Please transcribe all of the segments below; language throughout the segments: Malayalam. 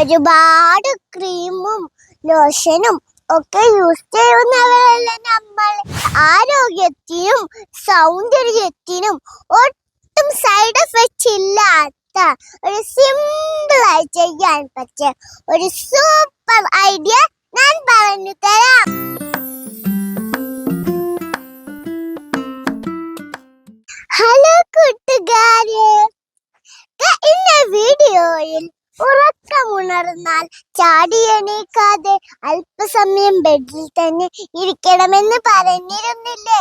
ഒരുപാട് ക്രീമും ലോഷനും ഒക്കെ യൂസ് ചെയ്യുന്നവരല്ല നമ്മൾ. ആരോഗ്യത്തിനും സൗന്ദര്യത്തിനും ഒട്ടും സൈഡ് എഫക്ട്സ് ഇല്ലാത്ത ഒരു സിമ്പിളായി ചെയ്യാൻ പറ്റിയ ഒരു സൂപ്പർ ഐഡിയ ഞാൻ പറഞ്ഞു തരാം. ഹലോ കൂട്ടുകാരെ, ഇന്ന് വീഡിയോയിൽ ഉറക്കമുണർന്നാൽ ചാടി എണീക്കാതെ അല്പസമയം ബെഡിൽ തന്നെ ഇരിക്കണമെന്ന് പറഞ്ഞിരുന്നില്ലേ?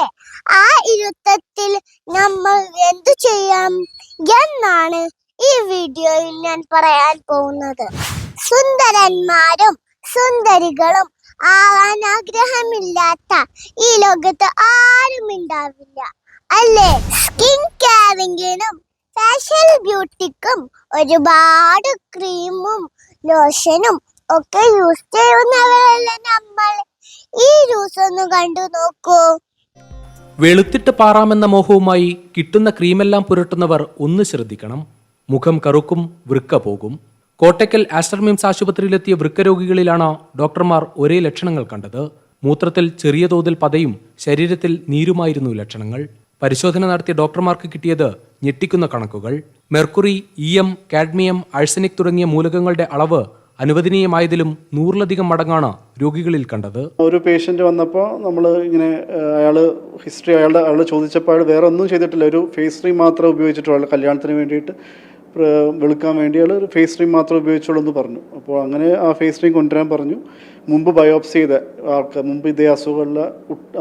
ആ ഇരുത്തത്തിൽ നമ്മൾ എന്തു ചെയ്യാം എന്നാണ് ഈ വീഡിയോയിൽ ഞാൻ പറയാൻ പോകുന്നത്. സുന്ദരന്മാരും സുന്ദരികളും ആവാൻ ആഗ്രഹമില്ലാത്ത ഈ ലോകത്ത് ആരും ഉണ്ടാവില്ല, അല്ലേ? സ്കിൻ കെയറിങ്ങിനും ഫാഷ്യൽ ബ്യൂട്ടിക്കും ഒരുപാട് ക്രീമും ലോഷനും ഒക്കെ യൂസ് ചെയ്യുന്നവരല്ല നമ്മൾ. ഈ ജ്യൂസ് ഒന്ന് കണ്ടു നോക്കൂ. വെളുത്തിട്ട് പാറാമെന്ന മോഹവുമായി കിട്ടുന്ന ക്രീമെല്ലാം പുരട്ടുന്നവർ ഒന്ന് ശ്രദ്ധിക്കണം. മുഖം കറുക്കും, വൃക്ക പോകും. കോട്ടയ്ക്കൽ ആസ്റ്റർ മിംസ് ആശുപത്രിയിലെത്തിയ വൃക്ക രോഗികളിലാണ് ഡോക്ടർമാർ ഒരേ ലക്ഷണങ്ങൾ കണ്ടത്. മൂത്രത്തിൽ ചെറിയ തോതിൽ പതയും ശരീരത്തിൽ നീരുമായിരുന്നു ലക്ഷണങ്ങൾ. പരിശോധന നടത്തിയ ഡോക്ടർമാർക്ക് കിട്ടിയത് ഞെട്ടിക്കുന്ന കണക്കുകൾ. മെർക്കുറി, ഈയം, കാഡ്മിയം, ആഴ്സനിക് തുടങ്ങിയ മൂലകങ്ങളുടെ അളവ് അനുവദനീയമായതിലും 100-ലധികം മടങ്ങാണ് രോഗികളിൽ കണ്ടത്. ഒരു പേഷ്യൻ്റ് വന്നപ്പോൾ നമ്മൾ ഇങ്ങനെ അയാളുടെ ചോദിച്ചപ്പോൾ അയാൾ വേറെ ഒന്നും ചെയ്തിട്ടില്ല. ഒരു ഫേസ് ക്രീം മാത്രമേ ഉപയോഗിച്ചിട്ടുള്ളൂ. കല്യാണത്തിന് വേണ്ടിയിട്ട് വെളുക്കാൻ വേണ്ടി അയാൾ ഒരു ഫേസ് ക്രീം മാത്രമേ ഉപയോഗിച്ചുള്ളൂ എന്ന് പറഞ്ഞു. അപ്പോൾ അങ്ങനെ ആ ഫേസ് ക്രീം കൊണ്ടുവരാൻ പറഞ്ഞു. മുമ്പ് ബയോപ്സി ചെയ്ത ആൾക്കാർ, മുമ്പ് ഇതേ അസുഖമുള്ള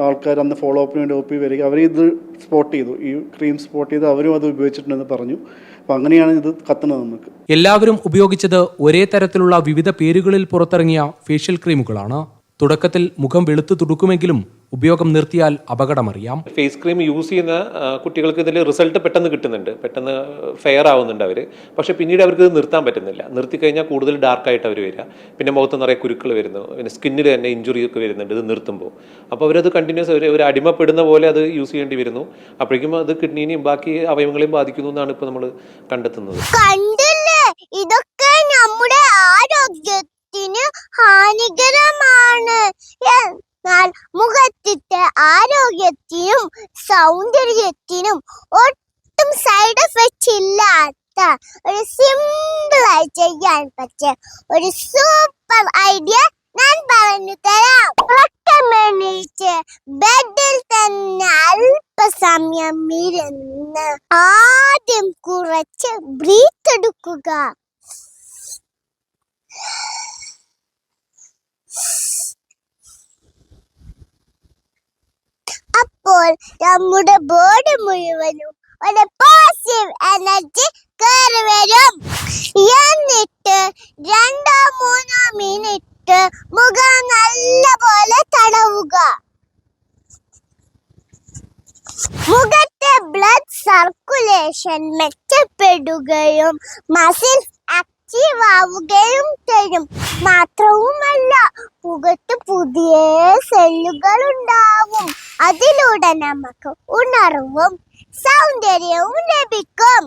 ആൾക്കാർ അന്ന് ഫോളോ അപ്പിന് വേണ്ടി ഒപ്പി വരിക, അവരിത് സ്പോട്ട് ചെയ്തു, ഈ ക്രീം സ്പോട്ട് ചെയ്ത് അവരും അത് ഉപയോഗിച്ചിട്ടുണ്ടെന്ന് പറഞ്ഞു. അപ്പോൾ അങ്ങനെയാണ് ഇത് കത്തുന്നത്. നമുക്ക് എല്ലാവരും ഉപയോഗിച്ചത് ഒരേ തരത്തിലുള്ള വിവിധ പേരുകളിൽ പുറത്തിറങ്ങിയ ഫേഷ്യൽ ക്രീമുകളാണ്. തുടക്കത്തിൽ മുഖം വെളുത്തു തുടുക്കുമെങ്കിലും ഉപയോഗം നിർത്തിയാൽ അപകടമറിയാം. ഫേസ് ക്രീം യൂസ് ചെയ്യുന്ന കുട്ടികൾക്ക് ഇതിൽ റിസൾട്ട് പെട്ടെന്ന് കിട്ടുന്നുണ്ട്, പെട്ടെന്ന് ഫെയർ ആവുന്നുണ്ട് അവർ. പക്ഷേ പിന്നീട് അവർക്ക് ഇത് നിർത്താൻ പറ്റുന്നില്ല. നിർത്തിക്കഴിഞ്ഞാൽ കൂടുതൽ ഡാർക്കായിട്ട് അവർ വരിക, പിന്നെ മുഖത്ത് നിറയെ കുരുക്കൾ വരുന്നു, പിന്നെ സ്കിന്നിൽ തന്നെ ഇഞ്ചുറി ഒക്കെ വരുന്നുണ്ട് ഇത് നിർത്തുമ്പോൾ. അപ്പോൾ അവരത് കണ്ടിന്യൂസ് ഒരു അടിമപ്പെടുന്ന പോലെ അത് യൂസ് ചെയ്യേണ്ടി വരുന്നു. അപ്പോഴേക്കും അത് കിഡ്നിനെയും ബാക്കി അവയവങ്ങളെയും ബാധിക്കുന്നു എന്നാണ് ഇപ്പോൾ നമ്മൾ കണ്ടെത്തുന്നത്. ഇതൊക്കെ നമ്മുടെ ആരോഗ്യത്തിന് ഹാനികരമാണ്. എന്നാൽ മുഖത്തിന്റെ ആരോഗ്യത്തിനും സൗന്ദര്യത്തിനും ഒട്ടും സൈഡ് എഫക്ട്സ് ഇല്ലാത്ത ഒരു സിമ്പിളായി ചെയ്യാൻ പറ്റിയ ഒരു സൂപ്പർ ഐഡിയ ഞാൻ പറഞ്ഞു തരാം. ഉറക്കമെണീച്ച് ബെഡിൽ തന്നെ അല്പസമയം ഇരുന്ന് ആദ്യം കുറച്ച് ബ്രീത്ത് എടുക്കുക. അപ്പോൾ നമ്മുടെ ബോഡി മുഴുവനും ഒരു പോസിറ്റീവ് എനർജി കയറി വരും. എന്നിട്ട് 2-3 മിനിറ്റ് മുഖം നല്ലപോലെ തടവുക. മുഖത്തെ ബ്ലഡ് സർക്കുലേഷൻ മെച്ചപ്പെടുകയും മസിൽസ് ആക്റ്റീവ് ആവുകയും ചെയ്യും. മാത്രവുമല്ല, മുഖത്ത് പുതിയ സെല്ലുകൾ ഉണ്ടാവും. അതിലൂടെ നമുക്ക് ഉണർവും സൗന്ദര്യവും ലഭിക്കും.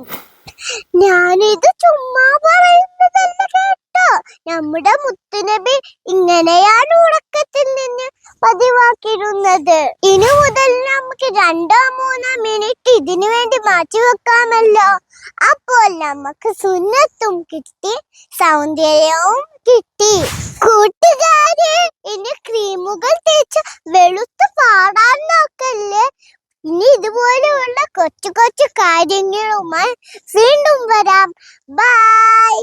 ഞാനിത് ചുമ്മാ പറയുന്നതല്ല കേട്ടോ. നമ്മുടെ മുത്തുനബി ഇങ്ങനെയാണ് ഉറക്കത്തിൽ നിന്ന് പതിവാക്കിയിരുന്നത്. ഇനി മുതൽ നമുക്ക് 2-3 മിനിറ്റ് ഇതിനു വേണ്ടി മാറ്റി വെക്കാമല്ലോ. അപ്പോൾ നമുക്ക് സുന്നത്തും കിട്ടി, സൗന്ദര്യവും കിട്ടി. കൂട്ടുകാരെ, ഇനി ക്രീമുകൾ തേച്ച് വെളുത്ത് പാടാൻ നോക്കല്ലേ. ഇനി ഇതുപോലെയുള്ള കൊച്ചു കൊച്ചു കാര്യങ്ങളുമായി വീണ്ടും വരാം. ബൈ.